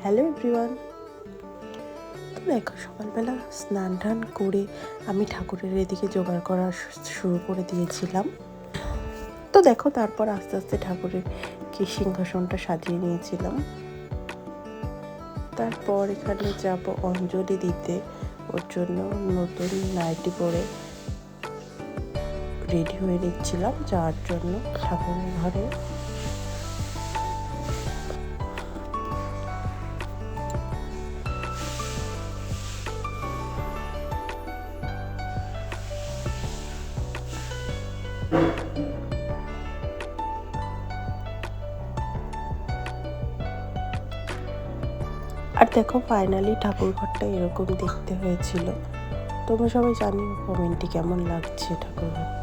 Hello everyone. তো দেখো, সকালবেলা স্নান টান করে আমি ঠাকুরের এদিকে জোগাড় করা শুরু করে দিয়েছিলাম। তো দেখো, তারপর আস্তে আস্তে ঠাকুরের কি সিংহাসনটা সাজিয়ে নিয়েছিলাম। তারপর এখানে যাব অঞ্জলি দিতে, ওর জন্য নতুন নাইটি পরে রেডি হয়ে নিচ্ছিলাম যাওয়ার জন্য ঠাকুরের ঘরে। আর দেখো, ফাইনালি ঠাকুর ঘরটা এরকম দেখতে হয়েছিল। তোমরা সবাই জানিও কমেন্টে কেমন লাগছে ঠাকুর ঘরটা।